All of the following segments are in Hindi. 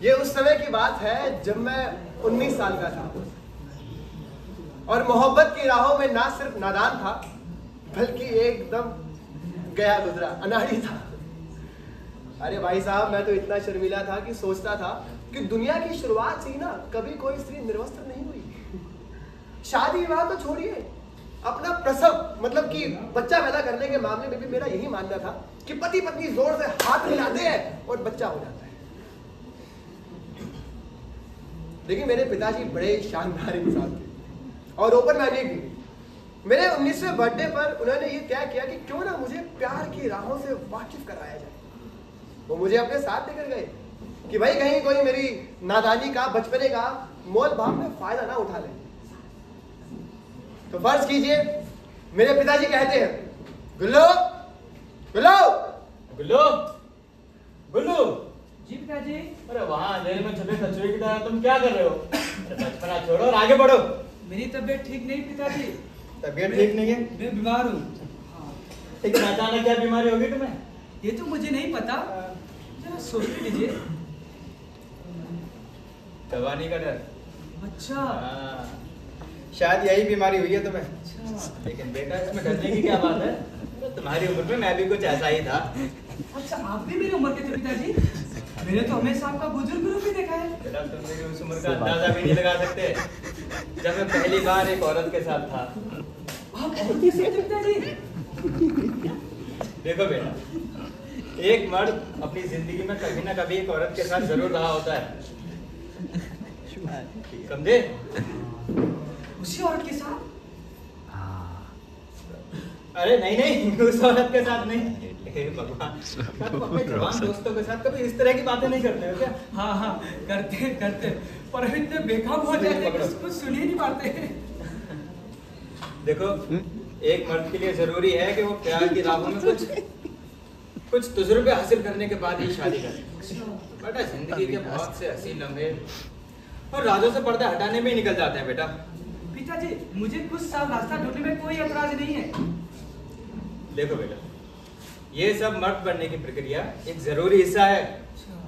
ये उस समय की बात है जब मैं 19 साल का था और मोहब्बत की राहों में ना सिर्फ नादान था बल्कि एकदम गया गुजरा अनाड़ी था। अरे भाई साहब, मैं तो इतना शर्मीला था कि सोचता था कि दुनिया की शुरुआत से ही ना कभी कोई स्त्री निर्वस्त्र नहीं हुई। शादी विवाह तो छोड़िए, अपना प्रसव मतलब कि बच्चा पैदा करने के मामले में भी मेरा यही मानना था कि पति पत्नी जोर से हाथ मिलाते हैं और बच्चा हो जाता है। लेकिन मेरे पिताजी बड़े शानदार इंसान थे और ओपन माइंडेड भी। मेरे 19वें बर्थडे पर उन्होंने ये तय किया कि क्यों ना मुझे प्यार की राहों से वाकिफ कराया जाए। वो मुझे अपने साथ लेकर गए कि भाई कहीं कोई मेरी नादानी का बचपने का मोल भाव में फायदा ना उठा ले। तो फर्ज कीजिए मेरे पिताजी कहते हैं, गुल्लू गुल्लू गुल्लू गुल्लू। जी पिताजी। अरे वहाँ अंधेरे में छुपे कचरे की तरह तुम क्या कर रहे हो? अरे बचपना छोड़ो और आगे बढ़ो। मेरी तबीयत ठीक नहीं पिताजी। तबीयत ठीक नहीं है? मैं बीमार हूँ। लेकिन अचानक क्या बीमारी होगी तुम्हें? ये तो मुझे नहीं पता, जरा सोच लीजिए। जवानी का डर। अच्छा। शायद यही बीमारी हुई है तुम्हें। अच्छा। लेकिन बेटा इसमें डरने की क्या बात है? तुम्हारी उम्र में मैं भी कुछ ऐसा ही था। अच्छा, आप भी मेरी उम्र के थे पिताजी? मैंने तो हमेशा आपका बुजुर्ग रूप ही देखा है। बेटा तुम मेरी उस उम्र का अंदाजा भी नहीं लगा सकते जब मैं पहली बार एक औरत के साथ था। आप औरत के साथ थे पिताजी? देखो बेटा, एक मर्द अपनी जिंदगी में कभी ना कभी एक औरत के साथ जरूर रहा होता है, समझे? उसी औरत के साथ? अरे नहीं नहीं, उस औरत के साथ नहीं। हे भगवान, तुम अपने जवान दोस्तों के साथ कभी इस तरह की बातें नहीं करते हो क्या? हाँ हाँ, करते पर हम इतने बेकाब हो जाते हैं कि कुछ सुन ही नहीं पाते। देखो, एक मर्द के लिए जरूरी है कि वो प्यार की राहों में कुछ तजुर्बे हासिल करने के बाद ही शादी करे। बेटा जिंदगी के बहुत से हसीन लम्हे और राजों से पर्दे हटाने में ही निकल जाते हैं बेटा। पिताजी, मुझे कुछ साल रास्ता ढूंढने में कोई ऐतराज नहीं है। देखो बेटा, ये सब मर्द बनने की प्रक्रिया एक जरूरी हिस्सा है।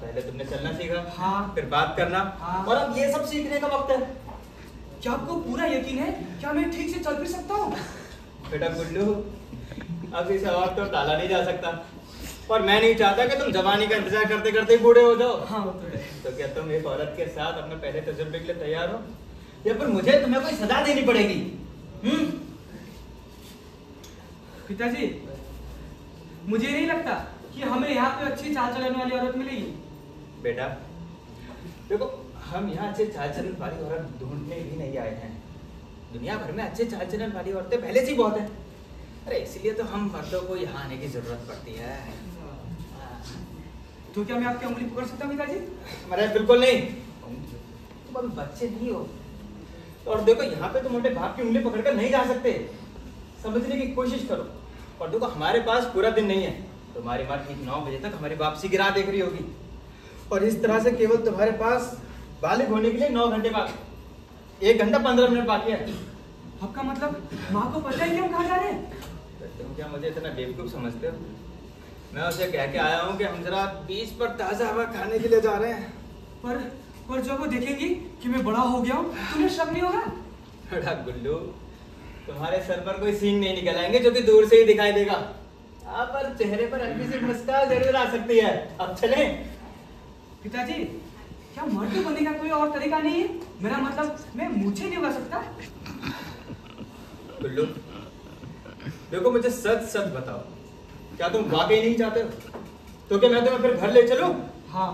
पहले तुमने चलना सीखा, हाँ, फिर बात करना, हाँ, और अब ये सब सीखने का वक्त है। क्या आपको पूरा यकीन है क्या मैं ठीक से चल भी सकता हूँ? बेटा गुल्लू, अब इसे और तो टाला नहीं जा सकता और मैं नहीं चाहता कि तुम जवानी का इंतजार करते करते बूढ़े हो जाओ। हाँ, वो तो है। तो क्या तुम एक औरत के साथ अपने पहले तजुर्बे के लिए तैयार हो या फिर मुझे तुम्हें कोई सजा देनी पड़ेगी? पिताजी, मुझे नहीं लगता कि हमें यहाँ पे अच्छी चाल चलन वाली औरत मिलेगी। बेटा देखो, हम यहाँ अच्छे चाल चलन वाली औरत ढूंढने भी नहीं आए हैं। दुनिया भर में अच्छे चाल चलन वाली औरतें पहले से ही बहुत हैं। अरे इसलिए तो हम मर्दों को यहाँ आने की जरूरत पड़ती है। तो क्या मैं आपकी उंगली पकड़ सकता हूँ पिताजी? अरे बिल्कुल नहीं, तुम अभी बच्चे नहीं हो। और देखो, यहाँ पे तो मोटे बाप की उंगली पकड़कर नहीं जा सकते। समझने की कोशिश करो। और देखो, हमारे पास पूरा दिन नहीं है। तुम्हारी माँ ठीक 9 बजे तक हमारी वापसी की राह देख रही होगी और इस तरह से केवल तुम्हारे पास बालिग होने के लिए 9 घंटे बाकी, 1 घंटा 15 मिनट बाकी है। आपका मतलब माँ को पता है कि हम कहाँ जा रहे हैं? तुम क्या मुझे इतना बेवकूफ समझते हो? मैं उसे कह के आया हूँ कि हम जरा बीच पर ताजा हवा खाने के लिए जा रहे हैं। पर जब वो देखेंगी कि मैं बड़ा हो गया हूँ, तुम्हें शक नहीं होगा? बड़ा गुल्लू, तुम्हारे सर पर कोई सींग नहीं निकल आएंगे जो कि दूर से ही दिखाई देगा। पर चेहरे पर हल्की सी मुस्कान जरूर आ सकती है। अब चलें? पिताजी, क्या मर्द बनने का कोई और तरीका नहीं है? मेरा मतलब मैं मुझे नहीं उगा सकता। गुल्लू देखो, मुझे सच सच बताओ, क्या तुम वाकई नहीं चाहते हो? तो क्या मैं तुम्हें फिर घर ले चलूं? हाँ,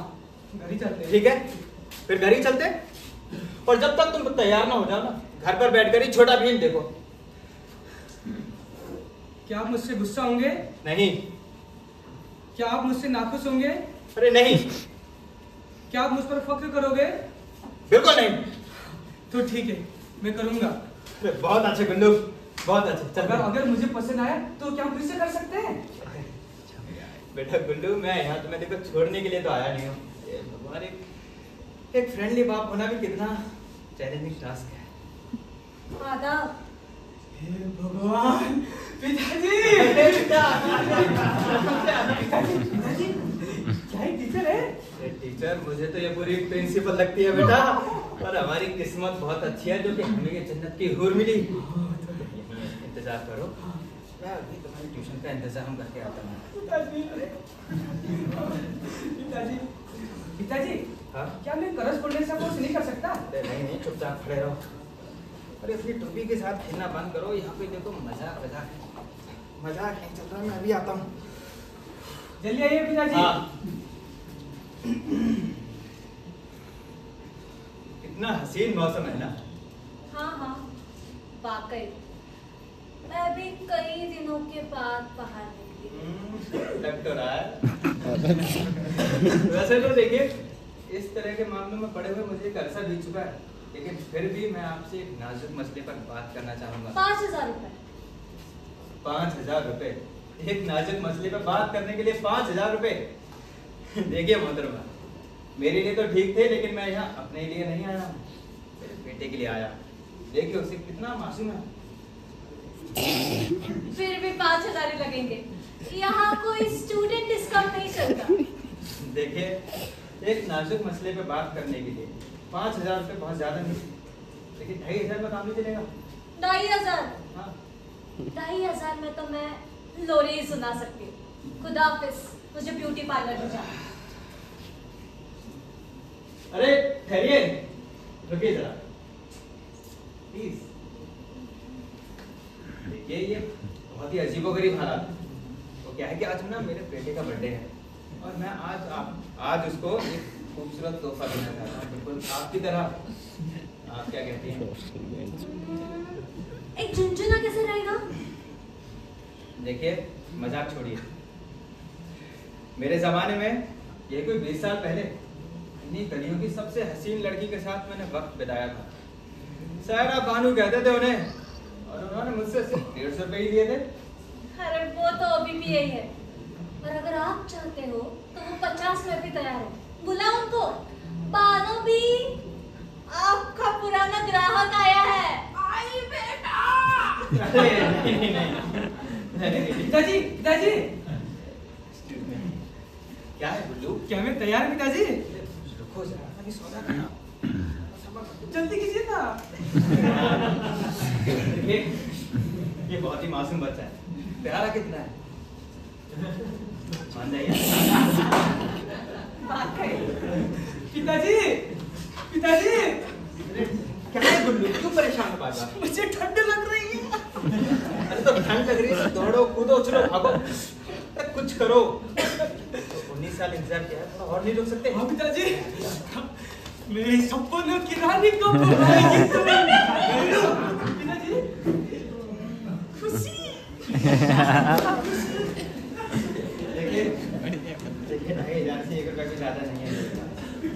घर ही चलते हैं। ठीक है, फिर घर ही चलते। और जब तक तुम तैयार ना हो जाओ ना, घर पर बैठकर ही छोटा भीम देखो। क्या आप मुझसे गुस्सा होंगे? नहीं। क्या आप मुझसे नाखुश होंगे? अरे नहीं। क्या आप मुझ पर फख्र करोगे? बिल्कुल नहीं। तो ठीक है, मैं करूंगा। बहुत अच्छे गुल्लू, बहुत अच्छे। अगर मुझे पसंद आया तो क्या हम फिर से कर सकते हैं? बेटा गुल्लू, मैं यहाँ तुम्हें देखो छोड़ने के लिए तो आया नहीं हूँ। भगवान, एक फ्रेंडली बाप होना भी कितना चैलेंजिंग टास्क है। आदाब। हे भगवान, पिताजी! पिताजी, क्या टीचर है। टीचर मुझे तो ये पूरी प्रिंसिपल लगती है बेटा। और हमारी किस्मत बहुत अच्छी है जो कि हमें ये जन्नत की हूर मिली। इंतजार करो, मैं अभी तुम्हारी ट्यूशन का इंतजाम करके आता हूँ। पिताजी हाँ? क्या मैं करस्पॉन्डेंस का कोर्स नहीं कर सकता? नहीं, चुपचाप खड़े रहो। अरे अपनी टोपी के साथ खेलना बंद करो। यहाँ पे देखो मजाक नहीं चल रहा। मैं अभी आता हूँ। जल्दी आइए पिताजी। हाँ। कितना हसीन मौसम है ना। हाँ, वाकई मैं भी कई दिनों के बाद बाहर निकली। लग तो रहा है। वैसे तो देखिए, इस तरह के मामलों में पड़े हुए मुझे एक अरसा बीत चुका है, लेकिन फिर भी मैं आपसे एक नाजुक मसले पर बात करना चाहूंगा। 5,000 रुपए। 5,000 रुपए? एक नाजुक मसले पर बात करने के लिए 5,000 रुपए? देखिए मोहतरमा, मेरे लिए तो ठीक थे, लेकिन मैं यहाँ अपने लिए नहीं आया, मेरे बेटे के लिए आया। देखिए उसे कितना मासूम है। फिर भी 5,000 ही लगेंगे। यहाँ कोई स्टूडेंट डिस्काउंट नहीं चलता। देखिए, एक नाजुक मसले पे बात करने के लिए 5,000 रुपए बहुत ज्यादा नहीं, लेकिन 2,500 में काम नहीं चलेगा। 2,500? हाँ। 2,500 में तो मैं लोरी ही सुना सकती हूँ। खुदा हाफिज, मुझे ब्यूटी पार्लर में जाना। अरे ठहरिए, रुकिए जरा प्लीज। देखिए ये बहुत ही अजीबोगरीब हालात। तो क्या है कि आज ना मेरे बेटे का बर्थडे है और मैं आज उसको एक खूबसूरत तोहफा देना चाहता हूँ, बिल्कुल आपकी तरह। आप क्या कहती हैं? एक झुनझुना कैसे रहेगा? देखिए मजाक छोड़िए। मेरे जमाने में, ये कोई 20 साल पहले, इन्हीं गलियों की सबसे हसीन लड़की के साथ मैंने वक्त बिताया था। सायरा बानू कहते थे उन्हें, और उन्होंने मुझसे सिर्फ 150 रुपए ही दिए थे। अरे वो तो अभी भी यही है, और अगर आप चाहते हो तो वो 50 में भी तैयार है। बुला उनको। बानो भी, आपका पुराना ग्राहक आया है। आई बेटा। नहीं। पिताजी क्या है बुल्लू? क्या मैं तैयार हूँ पिताजी? रुको जरा, अभी सौदा करना। जल्दी कीजिए ना। देखिए ये बहुत ही मासूम बच्चा है। प्यारा कितना है, मान जाइए। पिताजी क्या है गुल्लू, क्यों परेशान हो बार-बार? मुझे ठंड लग रही है। अरे तो ठंड लग रही है, दौड़ो कूदो चलो भागो, अरे कुछ करो। तो 19 साल इंतजार किया है, थोड़ा और नहीं रुक सकते? हाँ पिताजी, मेरे सपनों की रानी को बुलाएगी पिताजी। खुशी। देखिए 2,500 से 1 रुपया भी ज्यादा नहीं है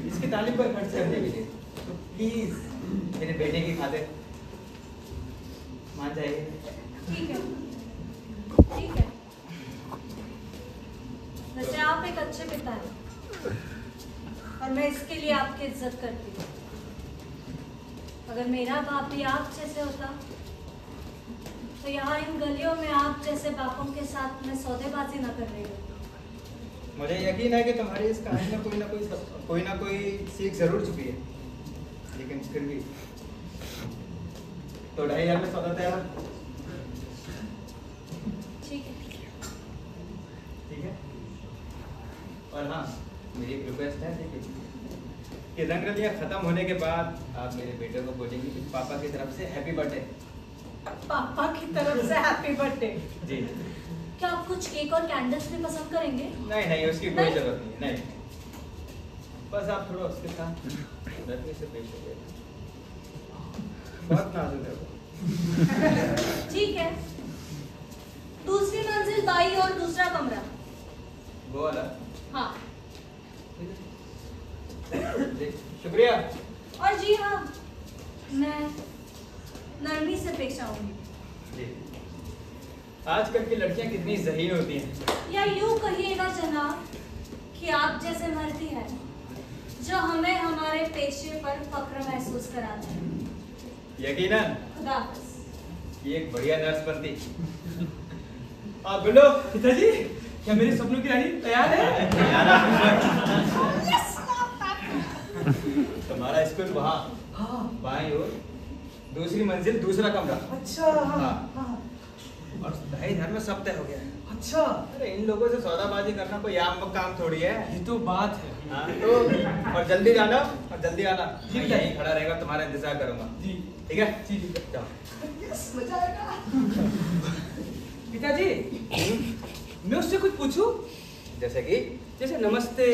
इसकी तालीम पर खर्च करने के लिए, तो प्लीज मेरे बेटे की खातिर मान जाइए। ठीक है। वैसे आप एक अच्छे पिता हैं और मैं इसके लिए आपकी इज्जत करती हूँ। अगर मेरा बाप भी आप जैसे होता तो यहाँ इन गलियों में आप जैसे बापों के साथ मैं सौदेबाजी न कर रही होती। मुझे यकीन है कि तुम्हारी इस कहानी में कोई ना कोई सीख जरूर छुपी है, लेकिन फिर भी तो 2,500 में सौदा तैयार। ठीक है। और हाँ, मेरी एक रिक्वेस्ट है, देखिए कि रंगरलियां खत्म होने के बाद आप मेरे बेटे को बोलेंगे कि पापा की तरफ से हैप्पी बर्थडे। पापा की तरफ से हैप्पी बर्थडे। जी। क्या आप कुछ केक और कैंडल्स भी पसंद करेंगे? नहीं, उसकी कोई जरूरत नहीं। बस आप थोड़ा उसके साथ नरमी से पेश होइए, बहुत नाजुक है वो। ठीक है। दूसरी मंजिल बाई और दूसरा कमरा। वो वाला? हाँ। शुक्रिया। और जी हाँ, मैं नरमी से पेश आऊंगी। जी। आजकल की लड़कियां कितनी ज़हीन होती हैं। या यूं कहिएगा जनाब कि आप जैसे मर्दी है जो हमें हमारे पेशे पर फख्र महसूस कराते हैं। यकीनन। खुदा हाफिज। ये एक बढ़िया नर्स बनती। आप बोलो पिताजी क्या मेरे सपनों की रानी तैयार है? तुम्हारा स्कूल वहाँ हाँ। बाईं ओर, दूसरी मंजिल, दूसरा कमरा। अच्छा। हाँ। और दहेज घर में सब तय हो गया है। अच्छा। अरे इन लोगों से सौदाबाजी करना कोई आम काम थोड़ी है। ये तो बात है। हाँ तो और जल्दी जाना और जल्दी आना। जी, मैं यहीं खड़ा रहेगा, तुम्हारा इंतजार करूंगा। जी ठीक है? जी ठीक है। जाओ। यस, मजा आएगा। पिताजी, मैं उससे कुछ पूछूं? जैसे कि जैसे नमस्ते।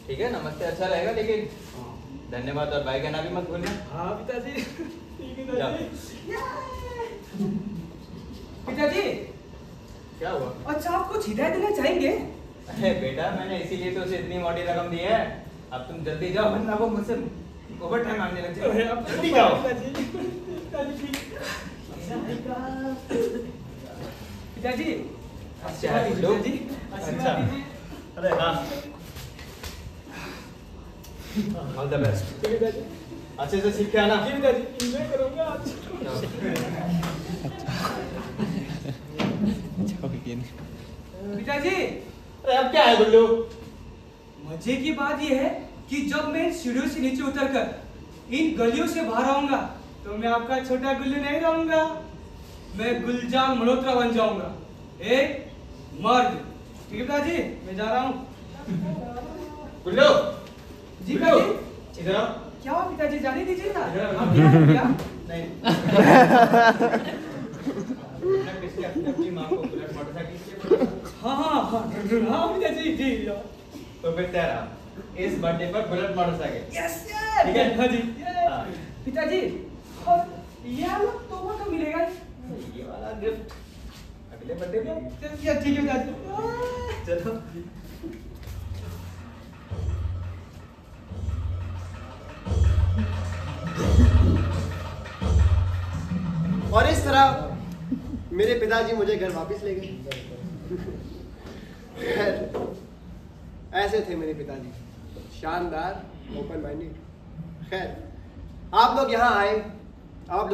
ठीक है, नमस्ते अच्छा रहेगा, लेकिन धन्यवाद और बाय कहना भी मत भूलना। हाँ पिताजी। ठीक है जाओ। पिताजी। पिताजी, क्या हुआ? अच्छा आप कुछ हिदायत देना चाहेंगे? अरे बेटा, मैंने इसीलिए तो उसे इतनी मोटी रकम दी है। अब तुम जल्दी जाओ, वरना वो मुझसे ओवर टाइम मांगने लग जाएगा। जल्दी जाओ। पिताजी, अच्छा है गुड्डू। अच्छा। अरे हाँ, ऑल द बेस्ट। अच्छे से सीख के आना। एंजॉय करूंगा आज। पिताजी, अरे अब क्या है गुड्डू? मजे की बात यह है कि जब मैं सीढ़ियों से नीचे उतरकर इन गलियों से बाहर आऊंगा तो मैं आपका छोटा गुल्लू नहीं रहूंगा, मैं गुलजान मल्होत्रा बन जाऊंगा, एक मर्द। ठीक है पिताजी, मैं जा रहा हूँ। गुड्डू, जी गुड्डू, पिताजी। इधर आओ। क्या हुआ पिताजी, जाने दीजिए ना। इधर आओ। आप क्या हो क्या? नहीं। मैं किसके अपनी माँ को बुलेट मोटरसाइकिल के हाँ हाँ हाँ हाँ पिताजी जी। तो फिर तेरा इस बर्थडे पर बुलेट मोटरसाइकिल। Yes yes. ठीक है? हाँ जी। हाँ। पिताजी, और ये अलग तोहफा कब मिलेगा? ये वाला गिफ्ट अगले बर्थडे में। ठीक है पिताजी। चलो। और इस तरह मेरे पिताजी मुझे घर वापस ले गए। खैर, ऐसे थे मेरे पिताजी, शानदार, ओपन माइंडेड। खैर, आप लोग यहाँ आए, आप